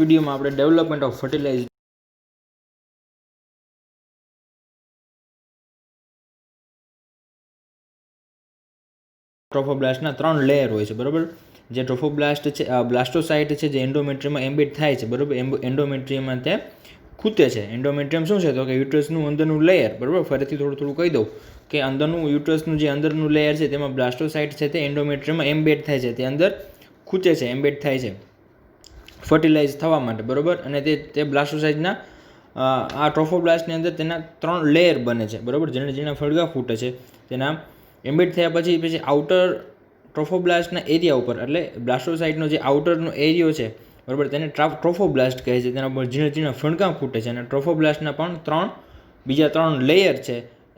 વિડીયોમાં આપણે development of fertilise ટ્રોફોબ્લાસ્ટના 3 layer હોય છે, બરાબર. જે ટ્રોફોબ્લાસ્ટ છે, બ્લાસ્ટોસાઇટ છે, જે એન્ડોમેટ્રિયમમાં એમ્બેડ થાય છે, બરાબર. એન્ડોમેટ્રિયમમાં તે ખૂતે છે. એન્ડોમેટ્રિયમ શું છે? તો કે યુટ્રસનું અંદરનું લેયર, બરાબર. ફરીથી થોડું કહી દઉં કે અંદરનું યુટ્રસનું જે અંદરનું લેયર છે તેમાં બ્લાસ્ટોસાઇટ છે તે એન્ડોમેટ્રિયમમાં એમ્બેડ થાય છે, તે અંદર ખૂચે છે, એમ્બેડ થાય છે ફર્ટિલાઇઝ થવા માટે, બરાબર. અને તે બ્લાસ્ટોસાઇટના આ ટ્રોફોબ્લાસ્ટની અંદર તેના 3 લેયર બને છે, બરાબર. જેના ફળગા ફૂટે છે તેના એમ્બેડ થયા પછી આઉટર ટ્રોફોબ્લાસ્ટના એરિયા ઉપર, એટલે બ્લાસ્ટોસાઇટનો જે આઉટરનો એરિયો છે, બરાબર, તેને ટ્રોફોબ્લાસ્ટ કહે છે. તેના પર ઝીણા ફણકા ફૂટે છે. અને ટ્રોફોબ્લાસ્ટના પણ બીજા 3 લેયર છે,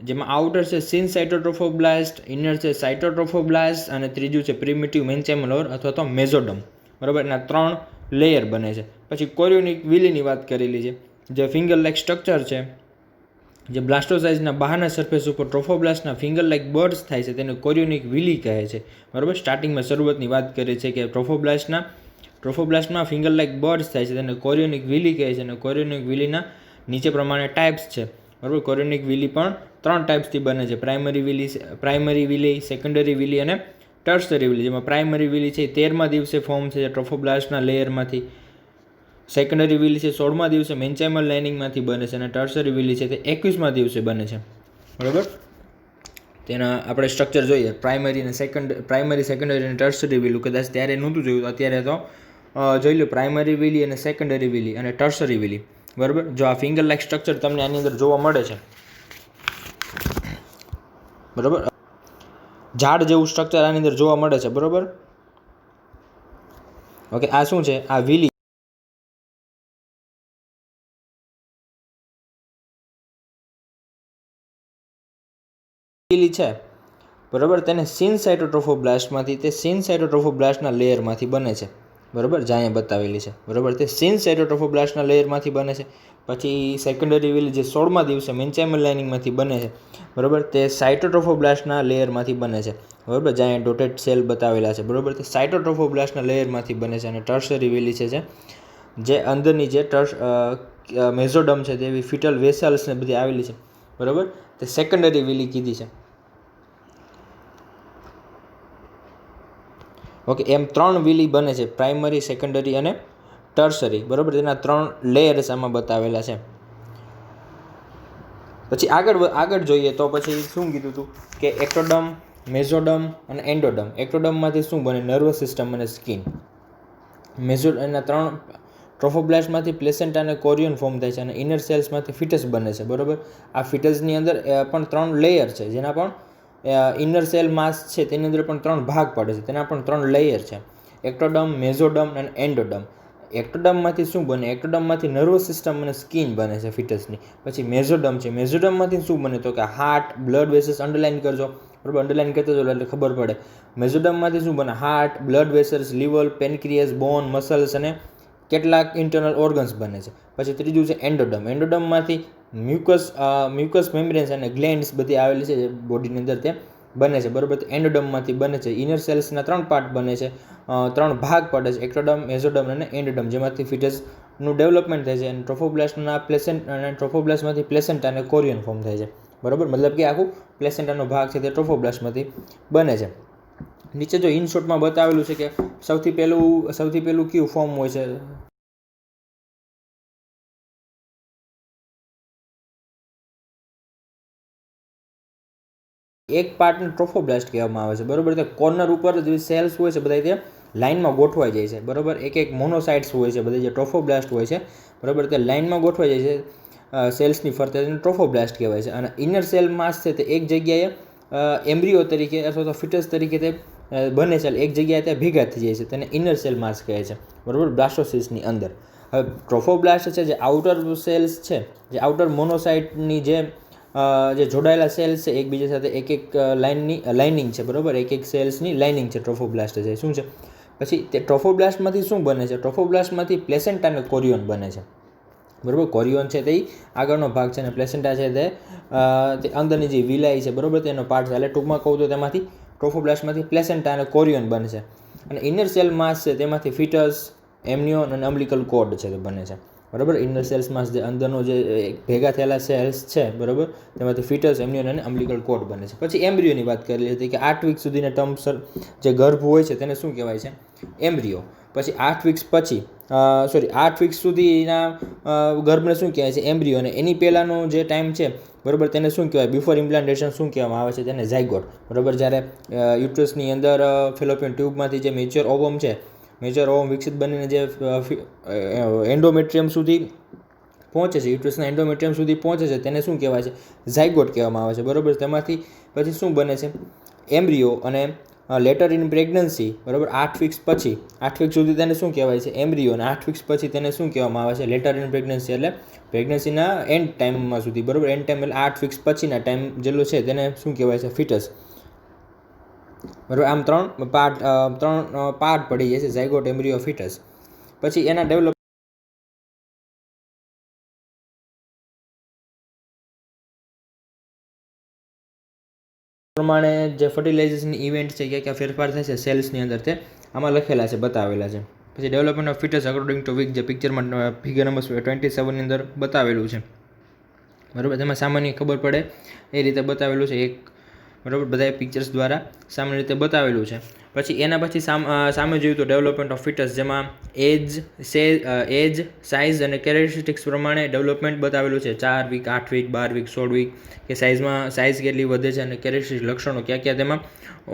જેમાં આઉટર છે સિનસાઇટોટ્રોફોબ્લાસ્ટ, ઇનર છે સાઇટોટ્રોફોબ્લાસ્ટ અને ત્રીજું છે પ્રિમિટિવ મેન્ચેમલ અથવા તો મેઝોડમ, બરાબર. એના 3 લેયર બને છે. પછી કોરિયોનિક વિલીની વાત કરેલી છે, જે ફિંગર લાઇક સ્ટ્રક્ચર છે, જે બ્લાસ્ટોસાઇટના બહારના સરફેસ ઉપર ટ્રોફોબ્લાસ્ટના ફિંગર લાઇક બર્ડ્સ થાય છે, તેને કોરિયોનિક વિલી કહે છે, બરાબર. સ્ટાર્ટિંગમાં શરૂઆતની વાત કરી છે કે ટ્રોફોબ્લાસ્ટમાં ફિંગર લાઇક બર્ડ્સ થાય છે, તેને કોરિયોનિક વિલી કહે છે. અને કોરિયોનિક વિલીના નીચે પ્રમાણે ટાઈપ્સ છે, બરાબર. કોરિયોનિક વિલી પણ 3 ટાઈપ્સથી બને છે: પ્રાઇમરી વિલી, સેકન્ડરી વિલી અને ટર્સરી વિલી. જેમાં પ્રાઇમરી વિલી છે 13મા દિવસે ફોર્મ છે ટ્રોફોબ્લાસ્ટના લેયરમાંથી, સેકન્ડરી વિલી છે 16મા દિવસે મેન્ચાઇમલ લાઇનિંગમાંથી બને છે, અને ટર્સરી વિલી છે તે 21મા દિવસે બને છે, બરાબર. તેના આપણે સ્ટ્રક્ચર જોઈએ, પ્રાઇમરી, સેકન્ડરી અને ટર્સરી વિલી. કદાચ ત્યારે નહોતું જોયું, અત્યારે તો જોઈ લો પ્રાઇમરી વિલી અને સેકન્ડરી વિલી અને ટર્સરી વિલી, બરાબર. જો આ ફિંગર લાઇક સ્ટ્રક્ચર તમને આની અંદર જોવા મળે છે, બરાબર. ઝાડ જેવું સ્ટ્રક્ચર આની અંદર જોવા મળે છે, બરાબર. ઓકે, આ શું છે? આ વિલી છે, બરાબર. તેને સિનસાઇટોટ્રોફોબ્લાસ્ટના લેયરમાંથી બને છે, બરાબર. જ્યાં અહીંયા બતાવેલી છે, બરાબર. તે સિનસાઇટોટ્રોફોબ્લાસ્ટના લેયરમાંથી બને છે. પછી સેકન્ડરી વિલી જે 16મા દિવસે મેન્ચાઇમલ લાઇનિંગમાંથી બને છે, બરાબર. તે સાઇટોટ્રોફોબ્લાસ્ટના લેયરમાંથી બને છે, બરાબર. જ્યાં ડોટેડ સેલ બતાવેલા છે, બરાબર. તે સાઇટોટ્રોફોબ્લાસ્ટના લેયરમાંથી બને છે. અને ટર્સરી વિલી છે જે અંદરની જે મેઝોડમ છે તેવી ફિટલ વેસલ્સ ને બધી આવેલી છે, બરાબર. તે સેકન્ડરી વિલી કીધી છે. ઓકે, એમ 3 વિલી બને છે, પ્રાઇમરી, સેકન્ડરી અને ટર્સરી, બરાબર. તેના 3 લેયર્સ આમાં બતાવેલા છે. પછી આગળ જોઈએ તો પછી શું કીધું હતું કે એક્ટોડમ, મેઝોડમ અને એન્ડોડમ. એક્ટોડમમાંથી શું બને? નર્વસ સિસ્ટમ અને સ્કિન. એના 3 ટ્રોફોબ્લાસ્ટમાંથી પ્લેસેન્ટા અને કોરિયોન ફોર્મ થાય છે, અને ઇનર સેલ્સમાંથી ફિટસ બને છે, બરાબર. આ ફિટસની અંદર પણ 3 લેયર છે, જેના પણ ઇનર સેલ માસ છે તેની અંદર પણ 3 ભાગ પડે છે, તેના પણ 3 લેયર છે: એક્ટોડમ, મેઝોડમ અને એન્ડોડમ. એક્ટોડમમાંથી શું બને? એક્ટોડમમાંથી નર્વસ સિસ્ટમ અને સ્કિન બને છે ફિટસની. પછી મેઝોડમ છે, મેઝોડમમાંથી શું બને? તો કે હાર્ટ, બ્લડ વેસલ્સ. અંડરલાઇન કરજો, બરાબર. અંડરલાઇન કરતા જો એટલે ખબર પડે. મેઝોડમમાંથી શું બને? હાર્ટ, બ્લડ વેસલ્સ, લીવર, પેનક્રિયસ, બોન, મસલ્સ અને કેટલાક ઇન્ટરનલ ઓર્ગન્સ બને છે. પછી ત્રીજું છે એન્ડોડમ. એન્ડોડમમાંથી મ્યુકસ મેમ્બ્રેન્સ અને ગ્લેન્ડ્સ બધી આવેલી છે જે બોડીની અંદર તે બને છે, બરાબર. એન્ડોડમમાંથી બને છે. ઇનર સેલ્સના 3 પાર્ટ બને છે, 3 ભાગ પડે છે: એક્ટોડમ, મેઝોડમ અને એન્ડોડમ, જેમાંથી ફિટસનું ડેવલપમેન્ટ થાય છે. અને ટ્રોફોબ્લાસ્ટમાંથી પ્લેસેન્ટા અને કોરિયોન ફોર્મ થાય છે, બરાબર. મતલબ કે આખું પ્લેસેન્ટાનો ભાગ છે તે ટ્રોફોબ્લાસ્ટમાંથી બને છે. નીચે જો ઇન શોર્ટમાં બતાવેલું છે કે સૌથી પહેલું કયું ફોર્મ હોય છે? એક પાર્ટને ટ્રોફોબ્લાસ્ટ કહેવામાં આવે છે, બરાબર. તે કોર્નર ઉપર જે સેલ્સ હોય છે બધા તે લાઇનમાં ગોઠવાઈ જાય છે, બરાબર. એક મોનોસાઇટ્સ હોય છે બધા જે ટ્રોફોબ્લાસ્ટ હોય છે, બરાબર. તે લાઇનમાં ગોઠવાઈ જાય છે સેલ્સની ફરતે, તેને ટ્રોફોબ્લાસ્ટ કહેવાય છે. અને ઇનર સેલ માસ છે તે એક જગ્યાએ એમ્બ્રિયો તરીકે અથવા તો ફિટસ તરીકે તે બને છે, એક જગ્યાએ તે ભેગા થઈ જાય છે, તેને ઇનર સેલ માસ કહે છે, બરાબર. બ્લાસ્ટોસિસની અંદર હવે ટ્રોફોબ્લાસ્ટ છે જે આઉટર સેલ્સ છે, જે આઉટર મોનોસાઇટની જે જોડાયેલા સેલ્સ છે એકબીજા સાથે, એક લાઇનિંગ છે, બરાબર. એક સેલ્સની લાઇનિંગ છે ટ્રોફોબ્લાસ્ટ છે, શું છે. પછી તે ટ્રોફોબ્લાસ્ટમાંથી શું બને છે? ટ્રોફોબ્લાસ્ટમાંથી પ્લેસેન્ટા અને કોરિયોન બને છે, બરાબર. કોરિયોન છે તે આગળનો ભાગ છે, અને પ્લેસેન્ટા છે તે અંદરની જે વિલાઈ છે, બરાબર, તેનો પાર્ટ છે. એટલે ટૂંકમાં કહું તો તેમાંથી ટ્રોફોબ્લાસ્ટમાંથી પ્લેસેન્ટા અને કોરિયોન બને છે. અને ઇનર સેલ માસ છે તેમાંથી ફિટસ, એમનિયોન અને અમ્બલિકલ કોર્ડ છે તે બને છે, બરાબર. ઇનર સેલ્સમાં જે અંદરનો જે ભેગા થયેલા સેલ્સ છે, બરાબર, તેમાંથી ફિટસ, એમનિયોન અને અમ્બલિકલ કોર્ડ બને છે. પછી એમ્બ્રિયોની વાત કરેલી હતી કે 8 વીક સુધીના ટર્મ્સ જે ગર્ભ હોય છે તેને શું કહેવાય છે? એમ્બ્રિયો. પછી 8 વીક્સ પછી 8 વીક્સ સુધીના ગર્ભને શું કહેવાય છે? એમ્બ્રિયો. અને એની પહેલાંનો જે ટાઈમ છે, બરાબર, તેને શું કહેવાય? બિફોર ઇમ્પ્લાન્ટેશન શું કહેવામાં આવે છે? તેને ઝાયગોટ, બરાબર. જ્યારે યુટ્રસની અંદર ફેલોપિયન ટ્યુબમાંથી જે મેચ્યોર ઓવમ છે, મેજર ઓવમ વિકસિત બનીને જે એન્ડોમેટ્રિયમ સુધી પહોંચે છે, યુટ્રસના એન્ડોમેટ્રિયમ સુધી પહોંચે છે, તેને શું કહેવાય છે? ઝાયગોટ કહેવામાં આવે છે, બરાબર. તેમાંથી પછી શું બને છે? એમ્બ્રિયો. અને લેટર ઇન પ્રેગ્નન્સી, બરાબર, 8 વીક્સ પછી 8 વીક સુધી તેને શું કહેવાય છે? એમ્બ્રિયો. અને 8 વીક્સ પછી તેને શું કહેવામાં આવે છે? લેટર ઇન પ્રેગ્નન્સી, એટલે પ્રેગ્નન્સીના એન્ડ ટાઈમમાં સુધી, બરાબર. એન્ડ ટાઈમ એટલે 8 વીક્સ પછીના ટાઈમ જેટલો છે તેને શું કહેવાય છે? ફિટસ, બરાબર. આમ ત્રણ પાર્ટ પડી જાય છે: ઝાયગોટ, એમ્બ્રિયો, ફિટસ. પછી એના ડેવલપ પ્રમાણે જે ફર્ટિલાઇઝેશન ઇવેન્ટ છે, ક્યાં ક્યાં ફેરફાર થાય છે સેલ્સની અંદર, તે આમાં લખેલા છે, બતાવેલા છે. પછી development of foetus according to week, જે પિક્ચરમાં ફિગર નંબર 27ની અંદર બતાવેલું છે, બરાબર. તેમાં સામાન્ય ખબર પડે એ રીતે બતાવેલું છે એક, બરાબર, બધા પિક્ચર્સ દ્વારા સામાન્ય રીતે બતાવેલું છે. પછી એના પછી સામે જોયું તો ડેવલપમેન્ટ ઓફ ફિટસ, જેમાં એજ, સાઇઝ અને કેરેક્ટરિસ્ટિક્સ પ્રમાણે ડેવલપમેન્ટ બતાવેલું છે. 4 વીક, 8 વીક, 12 વીક, 16 વીક, કે સાઇઝ કેટલી વધે છે, અને કેરેક્ટરિસ્ટિક લક્ષણો ક્યાં ક્યાં, તેમાં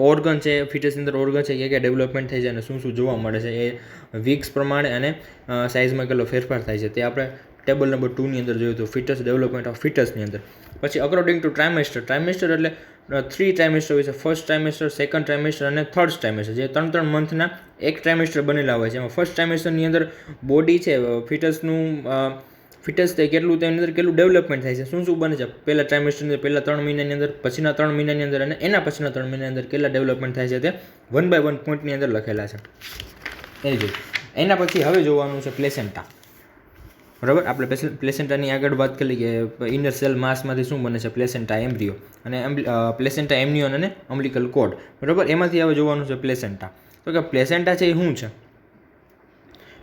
ઓર્ગન છે, ફિટસની અંદર ઓર્ગન છે, ક્યાં ક્યાં ડેવલપમેન્ટ થાય છે અને શું શું જોવા મળે છે, એ વીક્સ પ્રમાણે અને સાઇઝમાં કેટલો ફેરફાર થાય છે, તે આપણે ટેબલ નંબર 2ની અંદર જોયું હતું, ફિટસ, ડેવલપમેન્ટ ઓફ ફિટસની અંદર. પછી અકોર્ડિંગ ટુ ટ્રાઇમેસ્ટર એટલે 3 ટ્રાઇમેસ્ટર હોય છે: ફર્સ્ટ ટ્રાઇમેસ્ટર, સેકન્ડ ટ્રાઇમેસ્ટર અને થર્ડ ટ્રાઇમેસ્ટર, જે 3 મંથના એક ટ્રાઇમેસ્ટર બનેલા હોય છે. એમાં ફર્સ્ટ ટ્રાઇમેસ્ટરની અંદર બોડી છે ફિટસ તે કેટલું, તેની અંદર કેટલું ડેવલપમેન્ટ થાય છે, શું શું બને છે પહેલા ટ્રાઇમેસ્ટરની અંદર, પહેલા 3 મહિનાની અંદર, પછીના 3 મહિનાની અંદર અને એના પછીના 3 મહિનાની અંદર કેટલા ડેવલપમેન્ટ થાય છે, તે 1 by 1 પોઈન્ટની અંદર લખેલા છે. એ જોયું. એના પછી હવે જોવાનું છે પ્લેસેન્ટા, બરાબર. આપણે પ્લેસેન્ટાની આગળ વાત કરી કે ઇનર સેલ માસમાંથી શું બને છે? પ્લેસેન્ટા, એમ્બ્રિયો, અને પ્લેસેન્ટા, એમનિયોન અને અમ્બલિકલ કોર્ડ, બરાબર. એમાંથી હવે જોવાનું છે પ્લેસેન્ટા. તો કે પ્લેસેન્ટા છે એ શું છે?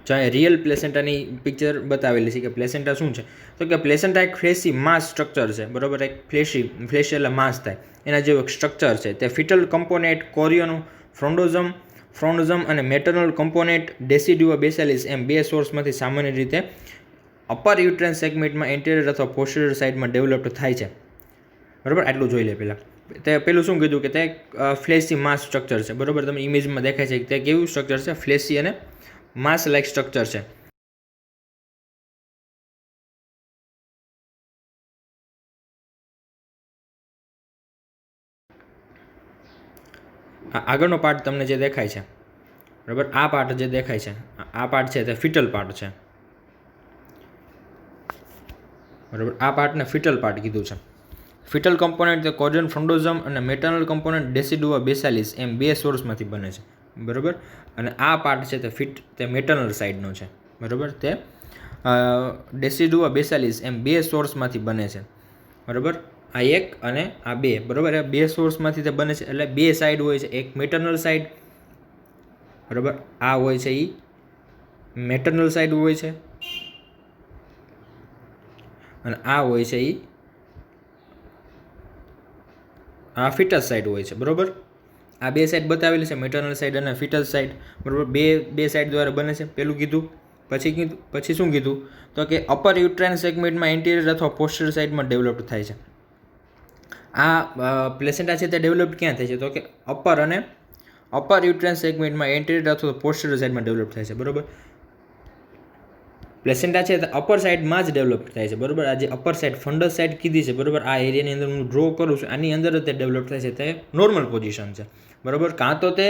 જો અહીંયા રિયલ પ્લેસેન્ટાની પિક્ચર બતાવેલી છે કે પ્લેસેન્ટા શું છે. તો કે પ્લેસેન્ટા એક ફ્લેશી માસ સ્ટ્રક્ચર છે, બરાબર. એક ફ્લેશી એટલે માસ થાય એના જેવું સ્ટ્રક્ચર છે. તે ફિટલ કમ્પોનેન્ટ, કોરિયન, ફ્રોન્ડોઝમ અને મેટર્નલ કમ્પોનેન્ટ ડેસિડ્યુઆ બેસાલિસ એમ 2 સોર્સમાંથી સામાન્ય રીતે અપર યુટ્રેન સેગમેન્ટમાં એન્ટેરિયર અથવા પોસ્ટેરિયર સાઇડમાં ડેવલપ્ડ થાય છે, બરાબર. આટલું જોઈ લે પહેલાં. તે પેલું શું કીધું કે તે ફ્લેશી માસ સ્ટ્રક્ચર છે, બરાબર. તમે ઇમેજમાં દેખાય છે કે તે કેવું સ્ટ્રક્ચર છે? ફ્લેશી અને માસ લાઇક સ્ટ્રક્ચર છે. આગળનો પાર્ટ તમને જે દેખાય છે, બરાબર, આ પાર્ટ જે દેખાય છે, આ પાર્ટ છે તે ફિટલ પાર્ટ છે, બરાબર. આ પાર્ટને ફિટલ પાર્ટ કીધું છે. ફિટલ કમ્પોનન્ટ તે કોરિયન, ફ્રોન્ડોઝમ અને મેટર્નલ કમ્પોનન્ટ ડેસિડુઆ બેસાલિસ એમ 2 સોર્સમાંથી બને છે, બરાબર. અને આ પાર્ટ છે તે મેટર્નલ સાઇડનો છે, બરાબર. તે ડેસિડુઆ બેસાલિસ એમ 2 સોર્સમાંથી બને છે, બરાબર. આ એક અને આ 2, બરાબર. આ 2 સોર્સમાંથી તે બને છે, એટલે 2 સાઇડ હોય છે. એક મેટર્નલ સાઇડ, બરાબર, આ હોય છે એ મેટર્નલ સાઇડ હોય છે, અને આ હોય છે એ આ ફિટસ સાઇડ હોય છે, બરાબર. આ 2 સાઇડ બતાવેલી છે, મેટર્નલ સાઇડ અને ફિટસ સાઇડ, બરાબર. બે સાઇડ દ્વારા બને છે, પેલું કીધું. પછી શું કીધું? તો કે અપર યુટ્રાઇન સેગમેન્ટમાં એન્ટિરિયર અથવા પોસ્ટેરિયર સાઇડમાં ડેવલપ થાય છે. આ પ્લેસેન્ટા છે તે ડેવલપ ક્યાં થાય છે? તો કે અપર યુટ્રાઇન સેગમેન્ટમાં એન્ટિરિયર અથવા પોસ્ટેરિયર સાઇડમાં ડેવલપ થાય છે, બરાબર. પ્લેસેન્ટા છે તે અપર સાઇડમાં જ ડેવલપ થાય છે, બરાબર. આ જે અપર સાઇડ ફંડસ સાઇડ કીધી છે, બરાબર, આ એરિયાની અંદર હું ડ્રો કરું છું, આની અંદર જ તે ડેવલપ થાય છે, તે નોર્મલ પોઝિશન છે, બરાબર. કાં તો તે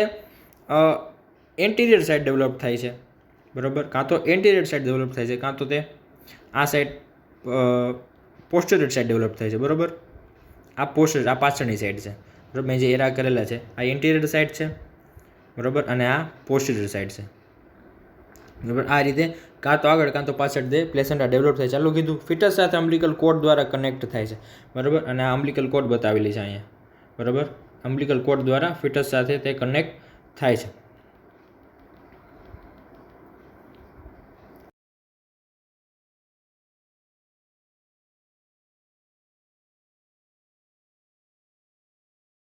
એન્ટિરિયર સાઇડ ડેવલપ થાય છે, બરાબર, કાં તો એન્ટિરિયર સાઇડ ડેવલપ થાય છે, કાં તો તે આ સાઇડ પોસ્ટેરિયર સાઇડ ડેવલપ થાય છે, બરાબર. આ પોસ્ટેરિયર, આ પાછળની સાઇડ છે, બરાબર. મેં જે એરા કરેલા છે આ એન્ટિરિયર સાઇડ છે, બરાબર, અને આ પોસ્ટેરિયર સાઇડ છે, બરાબર. આ રીતે કાં તો આગળ કાં તો પાછળ દે પ્લેસેન્ટા ડેવલપ થાય. ચાલુ કીધું ફિટસ સાથે અમ્બલિકલ કોર્ડ દ્વારા કનેક્ટ થાય છે, બરાબર. અને આ અમ્બલિકલ કોર્ડ બતાવેલી છે અહીંયા, બરાબર. અમ્બલિકલ કોર્ડ દ્વારા ફિટસ સાથે તે કનેક્ટ થાય છે.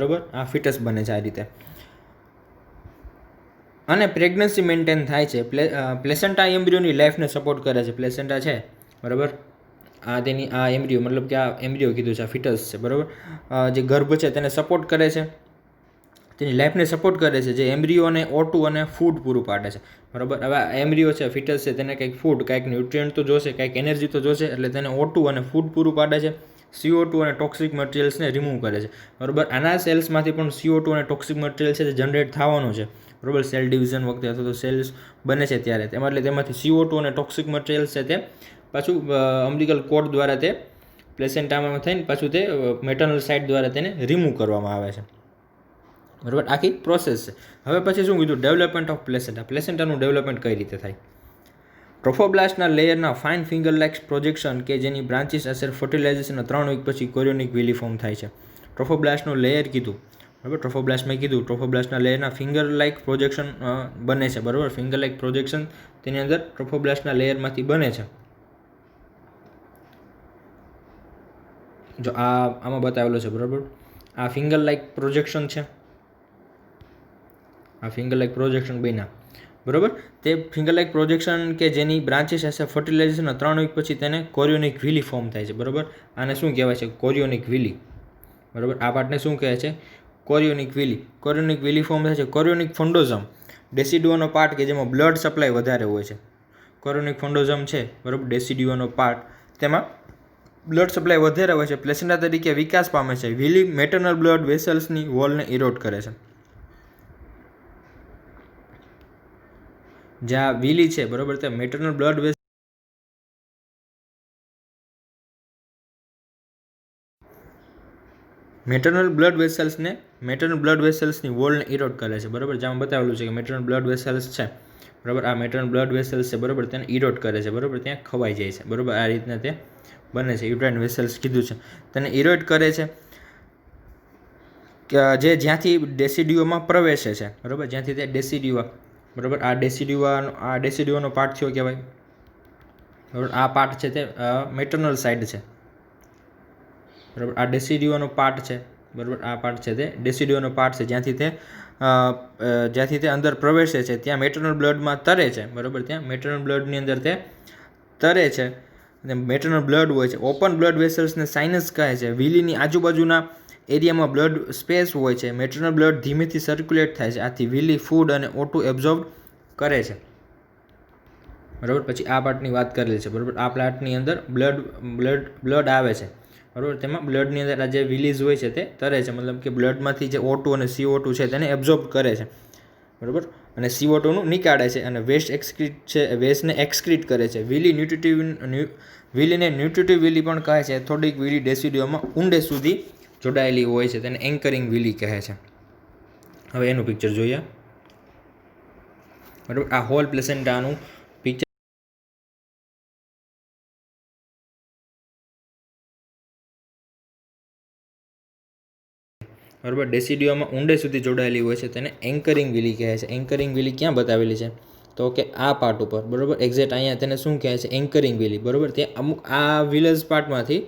બરાબર, આ ફિટસ બને છે આ રીતે. અને પ્રેગ્નન્સી મેન્ટેન થાય છે. પ્લેસેન્ટા એમ્બ્રિયોની લાઈફને સપોર્ટ કરે છે. પ્લેસેન્ટા છે બરાબર, આ તેની આ એમ્બ્રિયો, મતલબ કે આ એમ્બ્રિયો કીધું છે, આ ફિટસ છે બરાબર, જે ગર્ભ છે તેને સપોર્ટ કરે છે, તેની લાઈફને સપોર્ટ કરે છે, જે એમ્બ્રિયોને O2 અને ફૂડ પૂરું પાડે છે બરાબર. હવે આ એમ્બ્રિયો છે, ફિટસ છે, તેને કંઈક ફૂડ, કંઈક ન્યુટ્રિયન્ટ તો જોશે, કંઈક એનર્જી તો જોશે, એટલે તેને O2 અને ફૂડ પૂરું પાડે છે. CO2 અને ટોક્સિક મટીરિયલ્સને રિમૂવ કરે છે બરાબર. આના સેલ્સમાંથી પણ CO2 અને ટોક્સિક મટીરિયલ છે તે જનરેટ થવાનું છે બરાબર, સેલ ડિવિઝન વખતે અથવા તો સેલ્સ બને છે ત્યારે. એટલે તેમાંથી CO2 અને ટોક્સિક મટીરિયલ્સ છે તે પાછું અમ્બિલિકલ કોર્ડ દ્વારા તે પ્લેસેન્ટામાં થઈને પાછું તે મેટર્નલ સાઇડ દ્વારા તેને રિમૂવ કરવામાં આવે છે બરાબર. આખી પ્રોસેસ છે. હવે પછી શું કીધું, ડેવલપમેન્ટ ઓફ પ્લેસેન્ટા. પ્લેસેન્ટાનું ડેવલપમેન્ટ કઈ રીતે થાય? ટ્રોફોબ્લાસ્ટના લેયરના ફાઇન ફિંગર લાઇક પ્રોજેક્શન કે જેની બ્રાન્ચીસ અસર ફર્ટિલાઇઝેશનના 3 વીક પછી કોરિયોનિક વિલી ફોર્મ થાય છે. ટ્રોફોબ્લાસ્ટનું લેયર કીધું બરાબર, ટ્રોફોબ્લાસ્ટમાં કીધું ટ્રોફોબ્લાસ્ટના લેયરના ફિંગર લાઇક પ્રોજેક્શન બને છે બરાબર. ફિંગર લાઇક પ્રોજેક્શન તેની અંદર ટ્રોફોબ્લાસ્ટના લેયરમાંથી બને છે. જો આમાં બતાવેલો છે બરાબર, આ ફિંગર લાઇક પ્રોજેક્શન છે, આ ફિંગર લાઇક પ્રોજેક્શન બન્યા બરાબર. તે ફિંગર લાઇક પ્રોજેક્શન કે જેની બ્રાન્ચીસ હશે ફર્ટિલાઇઝેશનના 3 વીક પછી તેને કોરિયોનિક વિલી ફોર્મ થાય છે બરાબર. આને શું કહેવાય છે? કોરિયોનિક વિલી બરાબર. આ પાર્ટને શું કહે છે? કોરિયોનિક વિલી. કોરિયોનિક વિલી ફોર્મ થાય છે. કોરિયોનિક ફંડોઝમ ડેસિડ્યુઓનો પાર્ટ કે જેમાં બ્લડ સપ્લાય વધારે હોય છે. કોરિયોનિક ફંડોઝમ છે બરાબર, ડેસિડ્યુઓનો પાર્ટ, તેમાં બ્લડ સપ્લાય વધારે હોય છે, પ્લેસેન્ટા તરીકે વિકાસ પામે છે. વિલી મેટર્નલ બ્લડ વેસલ્સની વોલને ઇરોડ કરે છે. જ્યાં વિલી છે બરાબર, તે મેટર્નલ બ્લડ મેટર્નલ બ્લડ વેસલ્સની વોલને ઇરોડ કરે છે બરાબર. જ્યાં બતાવેલું છે કે મેટર્નલ બ્લડ વેસલ્સ છે બરાબર, આ મેટર્નલ બ્લડ વેસલ્સ છે બરાબર, તેને ઇરોડ કરે છે બરાબર, ત્યાં ખવાઈ જાય છે બરાબર. આ રીતના તે બને છે. યુટ્રાઇન વેસલ્સ કીધું છે, તેને ઇરોડ કરે છે જે જ્યાંથી ડેસિડ્યુઓમાં પ્રવેશે છે બરાબર, જ્યાંથી તે ડેસિડ્યુઆ બરાબર, આ ડેસિડ્યુઓનો પાર્ટ થયો કહેવાય બરાબર. આ પાર્ટ છે તે મેટર્નલ સાઇડ છે બરાબર. આ ડેસિડ્યુઓનો પાર્ટ છે બરાબર, આ પાર્ટ છે તે ડેસિડ્યુઓનો પાર્ટ છે, જ્યાંથી તે અંદર પ્રવેશે છે ત્યાં મેટર્નલ બ્લડમાં તરે છે બરાબર. ત્યાં મેટર્નલ બ્લડની અંદર તે તરે છે અને મેટર્નલ બ્લડ હોય છે. ઓપન બ્લડ વેસલ્સને સાઇનસ કહે છે. વિલીની આજુબાજુના એરિયામાં બ્લડ સ્પેસ હોય છે. મેટર્નલ બ્લડ ધીમેથી સર્ક્યુલેટ થાય છે, આથી વિલી ફૂડ અને O2 એબ્ઝોર્બ કરે છે બરાબર. પછી આ પાર્ટની વાત કરેલી છે બરાબર. આ પાર્ટની અંદર બ્લડ આવે છે બરાબર, તેમાં બ્લડની અંદર આ જે વિલીઝ હોય છે તે તરે છે, મતલબ કે બ્લડમાંથી જે O2 અને CO2 છે તેને એબ્ઝોર્બ કરે છે બરાબર, અને CO2નું નીકાળે છે અને વેસ્ટને એક્સક્રીટ કરે છે. વિલીને ન્યુટ્રિટિવ વિલી પણ કહે છે. થોડીક વિલી ડેસિડ્યુઓમાં ઊંડે સુધી જોડાયેલી હોય છે, તેને એન્કરિંગ વિલી કહે છે. હવે એનું પિક્ચર જોઈએ બરાબર. આ હોલ પ્લેસેન્ટાનું પિક્ચર બરાબર. ડેસિડ્યુઓમાં ઊંડે સુધી જોડાયેલી હોય છે, તેને એન્કરિંગ વિલી કહે છે. એન્કરિંગ વિલી ક્યાં બતાવેલી છે? તો કે આ પાર્ટ ઉપર બરાબર, એક્ઝેક્ટ અહીંયા તેને શું કહે છે? એન્કરિંગ વિલી બરાબર. ત્યાં અમુક આ વિલેજ પાર્ટમાંથી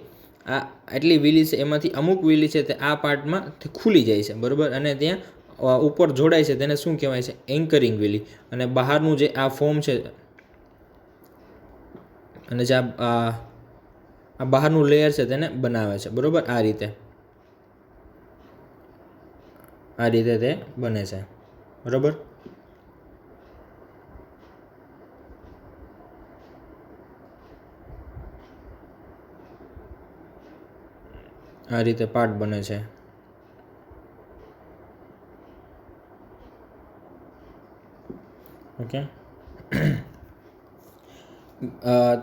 આ એટલી વિલી છે, એમાંથી અમુક વિલી છે તે આ પાર્ટમાં ખુલી જાય છે બરાબર, અને ત્યાં ઉપર જોડાય છે, તેને શું કહેવાય છે? Anchoring Wiley. અને બહારનું જે આ ફોર્મ છે અને જે આ બહારનું લેયર છે તેને બનાવે છે બરાબર. આ રીતે તે બને છે બરાબર. આ રીતે પાર્ટ બને છે. ઓકે,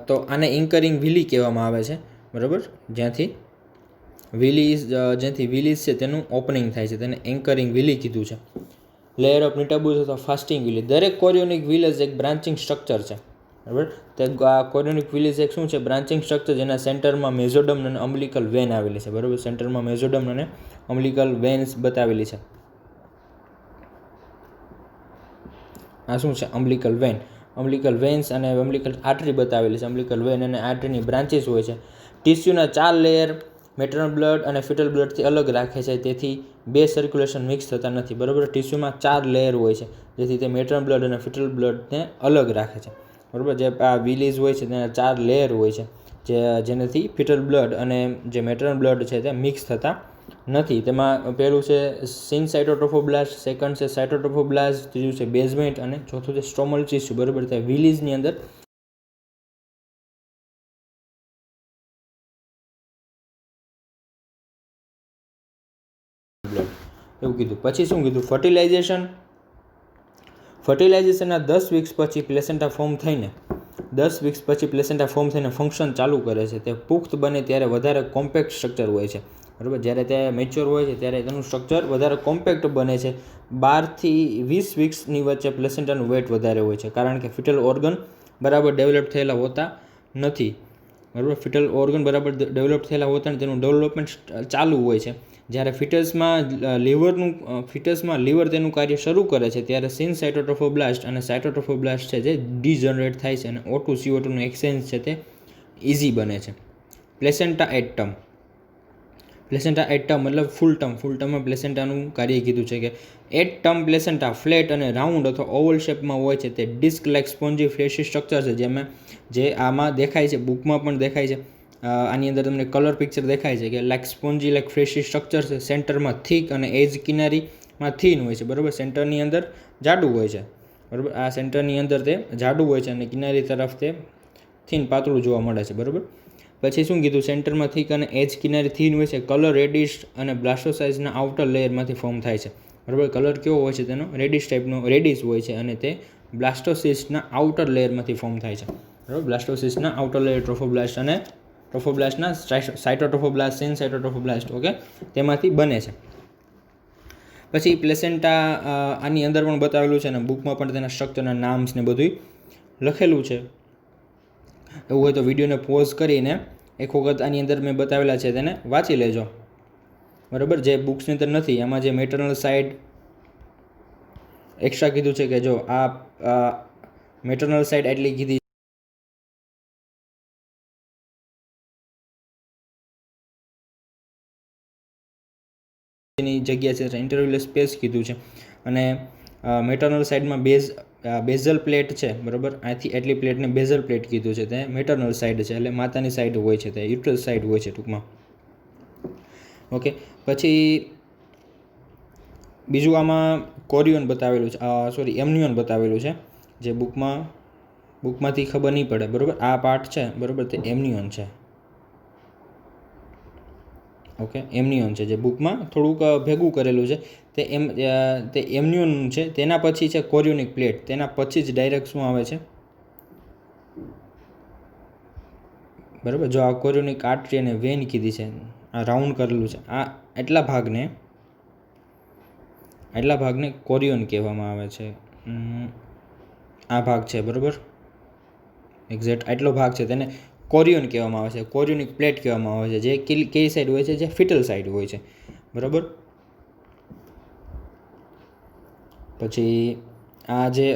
તો આને ઇન્કરિંગ વિલી કહેવામાં આવે છે બરાબર. જ્યાંથી વિલીઝ છે તેનું ઓપનિંગ થાય છે, તેને એન્કરિંગ વિલી કીધું છે. લેયર ઓફ નિટાબુસ અથવા ફાસ્ટિંગ વિલી. દરેક કોરિયોનિક વિલેજ એક બ્રાન્ચિંગ સ્ટ્રક્ચર છે બરાબર. તે આ કોરિયોનિક વિલીજ એક શું છે? બ્રાન્ચિંગ સ્ટ્રક્ચર, જેના સેન્ટરમાં મેઝોડમ અને અમ્બલિકલ વેન આવેલી છે બરાબર. સેન્ટરમાં મેઝોડમ અને અમ્બલિકલ વેન્સ બતાવેલી છે. આ શું છે? અમ્બલિકલ વેન્સ અને અમ્બલિકલ આર્ટરી બતાવેલી છે. અમ્બલિકલ વેન અને આર્ટરીની બ્રાન્ચીસ હોય છે. ટિશ્યુના 4 લેયર મેટરનલ બ્લડ અને ફિટલ બ્લડથી અલગ રાખે છે, તેથી બે સર્ક્યુલેશન મિક્સ થતા નથી, બરાબર. ટિશ્યુમાં 4 લેયર હોય છે, જેથી તે મેટરનલ બ્લડ અને ફિટલ બ્લડને અલગ રાખે છે, બરાબર. જે આ વિલીઝ હોય છે તેના 4 લેયર હોય છે, જેનાથી ફિટલ બ્લડ અને જે મેટરનલ બ્લડ છે તે મિક્સ થતા નથી. તેમાં પહેલું છે સિનસાઇટોટ્રોફોબ્લાસ્ટ, સેકન્ડ છે સાઇટોટ્રોફોબ્લાસ્ટ, ત્રીજું છે બેઝમેન્ટ અને ચોથું છે સ્ટ્રોમલ ટીસ્યુ, બરાબર. તે વિલીઝની અંદર એવું કીધું. પછી શું કીધું? ફર્ટિલાઇઝેશનના 10 વીક્સ પછી પ્લેસેન્ટા ફોર્મ થઈને ફંક્શન ચાલુ કરે છે. તે પુખ્ત બને ત્યારે વધારે કોમ્પેક્ટ સ્ટ્રક્ચર હોય છે, બરાબર. જ્યારે તે મેચ્યોર હોય છે ત્યારે તેનું સ્ટ્રક્ચર વધારે કોમ્પેક્ટ બને છે. 12 થી 20 વીક્સની વચ્ચે પ્લેસેન્ટાનું વેટ વધારે હોય છે, કારણ કે ફિટલ ઓર્ગન બરાબર ડેવલપ થયેલા હોતા નથી, બરાબર. ફિટલ ઓર્ગન બરાબર ડેવલપ થયેલા હોતા ને તેનું ડેવલપમેન્ટ ચાલુ હોય છે. જ્યારે ફિટસમાં લીવર તેનું કાર્ય શરૂ કરે છે ત્યારે સિનસાઇટોટ્રોફોબ્લાસ્ટ અને સાઇટોટ્રોફોબ્લાસ્ટ છે જે ડીજનરેટ થાય છે અને O2 CO2 નું એક્સચેન્જ છે તે ઇઝી બને છે. પ્લેસેન્ટા એટ ટર્મ મતલબ ફૂલ ટર્મમાં પ્લેસેન્ટાનું કાર્ય કીધું છે કે એટ ટર્મ પ્લેસેન્ટા ફ્લેટ અને રાઉન્ડ અથવા ઓવલ શેપમાં હોય છે. તે ડિસ્ક લાઇક સ્પોન્જી ફ્લેશી સ્ટ્રક્ચર છે, જે આમાં દેખાય છે, બુકમાં પણ દેખાય છે. આની અંદર તમને કલર પિક્ચર દેખાય છે કે લાઇક સ્પોન્જી લાઇક ફ્લેશી સ્ટ્રક્ચર છે. સેન્ટરમાં થીક અને એજ કિનારીમાં થીન હોય છે, બરાબર. સેન્ટરની અંદર જાડું હોય છે, બરાબર. આ સેન્ટરની અંદર તે જાડું હોય છે અને કિનારી તરફ તે થીન પાતળું જોવા મળે છે, બરાબર. પછી શું કીધું? સેન્ટરમાં થીક અને એજ કિનારી થીન હોય છે. કલર રેડિશ અને બ્લાસ્ટોસાઇઝના આઉટર લેયરમાંથી ફોર્મ થાય છે, બરાબર. કલર કેવો હોય છે તેનો? રેડિશ હોય છે અને તે બ્લાસ્ટોસિસ્ટના આઉટર લેયરમાંથી ફોર્મ થાય છે, બરાબર. બ્લાસ્ટોસિસ્ટના આઉટર લેયર ટ્રોફોબ્લાસ્ટના સાઇટોટ્રોફોબ્લાસ્ટ, સિનસાઇટોટ્રોફોબ્લાસ્ટ, ઓકે, તેમાંથી બને છે. પછી પ્લેસેન્ટા આની અંદર પણ બતાવેલું છે અને બુકમાં પણ તેના સ્ટ્રક્ચરના નામ્સ ને બધું લખેલું છે. એવું હોય તો વિડીયોને પોઝ કરીને એક વખત આની અંદર મેં બતાવેલા છે તેને વાંચી લેજો, બરાબર. જે બુક્સની અંદર નથી, એમાં જે મેટરનલ સાઇડ એક્સ્ટ્રા કીધું છે કે જો આ મેટરનલ સાઇડ એટલી કીધી ની જગ્યા છે, ઇન્ટરવ્યુલર સ્પેસ કીધું છે. અને મેટરનલ સાઇડમાં બેઝલ પ્લેટ છે, બરાબર. અહીંથી એટલી પ્લેટને બેઝલ પ્લેટ કીધું છે. તે મેટરનલ સાઇડ છે, એટલે માતાની સાઇડ હોય છે, તે યુટ્રસ સાઇડ હોય છે ટૂંકમાં, ઓકે. પછી બીજું આમાં કોરિયોન બતાવેલું છે, એમનિયોન બતાવેલું છે, જે બુકમાંથી ખબર નહીં પડે, બરાબર. આ પાર્ટ છે, બરાબર, તે એમનિયોન છે, ઓકે. એમનિયોન છે, જે બુકમાં થોડુંક ભેગું કરેલું છે, તે એમનિયોન છે. તેના પછી છે કોરિયોનિક પ્લેટ. તેના પછી જ ડાયરેક્ટ શું આવે છે, બરાબર. જો આ કોરિયોનિક આર્ટરી અને વેન કીધી છે, આ રાઉન્ડ કરેલું છે, આ એટલા ભાગને કોરિયોન કહેવામાં આવે છે. આ ભાગ છે, બરાબર. એક્ઝેક્ટ આટલો ભાગ છે તેને કોરિયોન કહેવામાં આવે છે, કોરિયોનિક પ્લેટ કહેવામાં આવે છે, જે કઈ સાઈડ હોય છે? જે ફિટલ સાઈડ હોય છે, બરાબર. પછી આ જે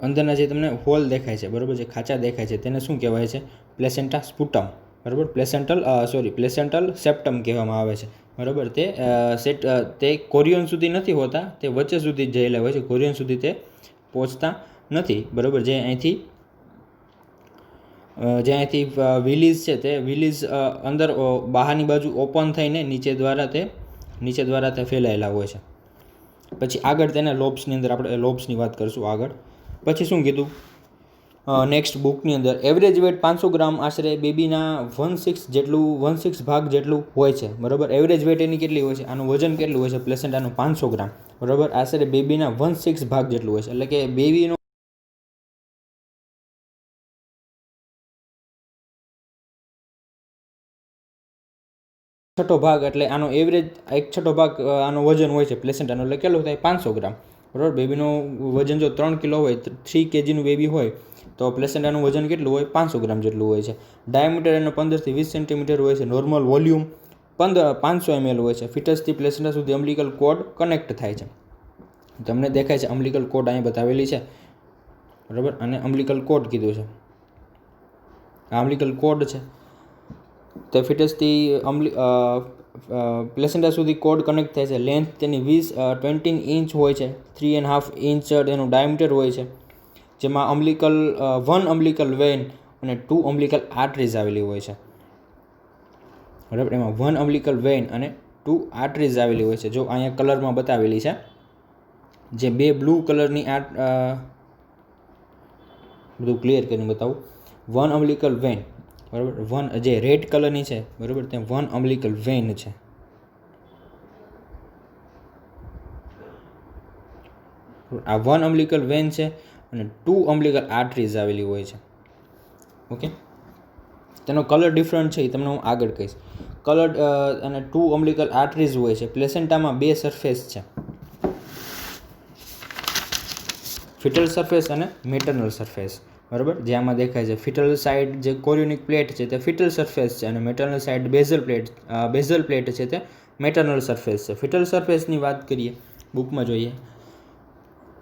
અંદરના જે તમને હોલ દેખાય છે, બરાબર, જે ખાંચા દેખાય છે, તેને શું કહેવાય છે? પ્લેસેન્ટા સ્પુટમ, બરાબર. પ્લેસેન્ટલ સેપ્ટમ કહેવામાં આવે છે, બરાબર. તે કોરિયોન સુધી નથી હોતા, તે વચ્ચે સુધી જયેલા હોય છે, કોરિયોન સુધી તે પહોંચતા નથી, બરાબર. જે અહીંથી વિલીઝ છે, તે વિલીઝ અંદર બહારની બાજુ ઓપન થઈને નીચે દ્વારા તે ફેલાયેલા હોય છે. પછી આગળ તેના લોબ્સની અંદર આપણે લોબ્સની વાત કરીશું આગળ. પછી શું કીધું? નેક્સ્ટ બુકની અંદર એવરેજ વેટ 500 ગ્રામ આશરે બેબીના 1/6 ભાગ જેટલું હોય છે, બરાબર. એવરેજ વેટ એની કેટલી હોય છે? આનું વજન કેટલું હોય છે? પ્લેસેન્ટાનું 500 ગ્રામ, બરાબર. આશરે બેબીના 1/6 ભાગ જેટલું હોય છે, એટલે કે બેબીનો છઠ્ઠો ભાગ, એટલે આનો એવરેજ 1/6 ભાગ આનો વજન હોય છે પ્લેસેન્ટાનો, એટલે કેટલું થાય? 500 ગ્રામ, બરાબર. બેબીનું વજન જો 3 કિલો હોય, 3 kgનું બેબી હોય, તો પ્લેસેન્ટાનું વજન કેટલું હોય? 500 ગ્રામ જેટલું હોય છે. ડાયામીટર એનો 15 થી 20 સેન્ટીમીટર હોય છે. નોર્મલ વોલ્યુમ 500 ml હોય છે. ફિટસથી પ્લેસેન્ટા સુધી અમ્બલિકલ કોર્ડ કનેક્ટ થાય છે. તમને દેખાય છે અમ્બલિકલ કોર્ડ અહીં બતાવેલી છે, બરાબર. અને અમ્બલિકલ કોર્ડ કીધું છે, અમ્બલિકલ કોડ છે તે ફિટસથી પ્લેસેન્ટા સુધી કોડ કનેક્ટ થાય છે. લેન્થ તેની 20 ઇંચ હોય છે. 3.5 ઇંચ તેનું ડાયમીટર હોય છે, જેમાં અમ્બલિકલ 1 અમ્બલિકલ વેઇન અને 2 અમ્બલિકલ આર્ટરીઝ આવેલી હોય છે. બરાબર, એમાં 1 અમ્બલિકલ વેઇન અને 2 આર્ટરીઝ આવેલી હોય છે. જો અહીંયા કલરમાં બતાવેલી છે, જે બે બ્લુ કલરની બધું ક્લિયર કરીને બતાવું. 1 અમ્બલિકલ વેઇન, બરાબર, જે રેડ કલરની છે, બરાબર, તે 1 અમ્બલિકલ વેઇન છે. આ 1 અમ્બલિકલ વેઇન છે અને 2 અમ્બલિકલ આર્ટરીઝ આવેલી હોય છે. ઓકે, તેનો કલર ડિફરન્ટ છે એ તમને હું આગળ કહીશ. કલર અને 2 અમ્બલિકલ આર્ટરીઝ હોય છે. પ્લેસેન્ટામાં બે સરફેસ છે, ફિટલ સરફેસ અને મેટર્નલ સરફેસ. બરાબર, જે આમાં દેખાય છે, ફિટલ સાઇડ જે કોરિયોનિક પ્લેટ છે તે ફિટલ સરફેસ છે અને મેટર્નલ સાઇડ બેઝલ પ્લેટ છે તે મેટર્નલ સરફેસ છે. ફિટલ સરફેસની વાત કરીએ, બુકમાં જોઈએ,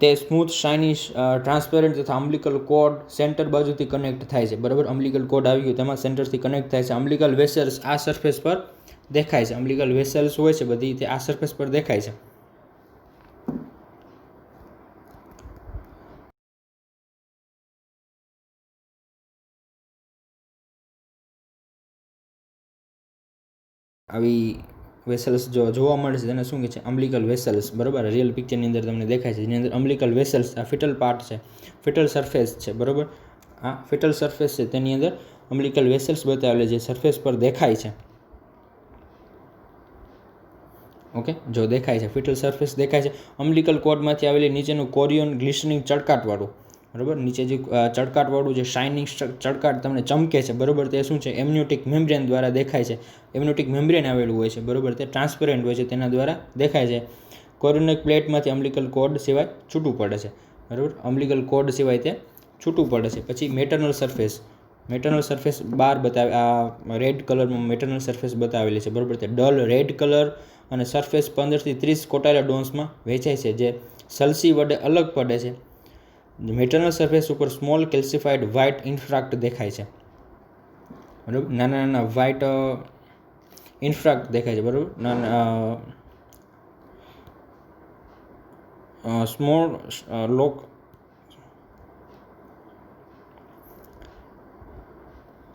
તે સ્મૂથ, શાઇની, ટ્રાન્સપેરન્ટ તથા અમ્બલિકલ કોડ સેન્ટર બાજુથી કનેક્ટ થાય છે. બરાબર, અમ્બલિકલ કોડ આવી ગયું, તેમાં સેન્ટરથી કનેક્ટ થાય છે. અમ્બલિકલ વેસલ્સ આ સરફેસ પર દેખાય છે. અમ્બલિકલ વેસલ્સ હોય છે બધી, તે આ સરફેસ પર દેખાય છે. આવી વેસલ્સ જો જોવા મળે છે તેને શું કહે છે? અમ્બલિકલ વેસલ્સ. બરાબર, રિયલ પિક્ચરની અંદર તમને દેખાય છે, જેની અંદર અમ્બલિકલ વેસલ્સ, આ ફિટલ પાર્ટ છે, ફિટલ સરફેસ છે. બરાબર, આ ફિટલ સરફેસ છે, તેની અંદર અમ્બલિકલ વેસલ્સ બતાવેલા જે સરફેસ પર દેખાય છે. ઓકે, જો દેખાય છે, ફિટલ સરફેસ દેખાય છે. અમ્બલિકલ કોડમાંથી આવેલી નીચેનું કોરિયોન ગ્લિસ્ટનિંગ ચળકાટવાળું, બરાબર, નીચે જે ચળકાટવાળું જે શાઇનિંગ ચળકાટ તમને ચમકે છે, બરાબર, તે શું છે? એમ્નિયોટિક મેમ્બ્રેન દ્વારા દેખાય છે. એમ્નિયોટિક મેમ્બ્રેન આવેલું હોય છે, બરાબર, તે ટ્રાન્સપેરન્ટ હોય છે, તેના દ્વારા દેખાય છે. કોરિયોનિક પ્લેટમાંથી અમ્બલિકલ કોડ સિવાય છૂટું પડે છે. બરાબર, અમ્બલિકલ કોડ સિવાય તે છૂટું પડે છે. પછી મેટર્નલ સરફેસ. મેટર્નલ સરફેસ બાર બતાવે, આ રેડ કલરમાં મેટર્નલ સરફેસ બતાવેલી છે. બરાબર, તે ડલ રેડ કલર અને સરફેસ 15 થી 30 કોટાઇલોડોન્સમાં વહેંચાય છે, જે સલસી વડે અલગ પડે છે. મેટર્નલ સરફેસ ઉપર સ્મોલ કેલ્સિફાઈડ વ્હાઇટ ઇન્ફ્રાક્ટ દેખાય છે. બરાબર, નાના નાના વ્હાઇટ ઇન્ફ્રાક્ટ દેખાય છે. બરાબર, સ્મોલ લોક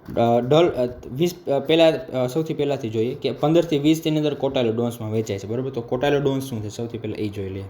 ડલ 20 પહેલાં સૌથી પહેલાંથી જોઈએ કે 15 થી 20 તેની અંદર કોટાઇલોડોન્સમાં વહેંચાય છે. બરાબર, તો કોટાઇલોડોન્સ શું છે સૌથી પહેલાં એ જોઈ લઈએ.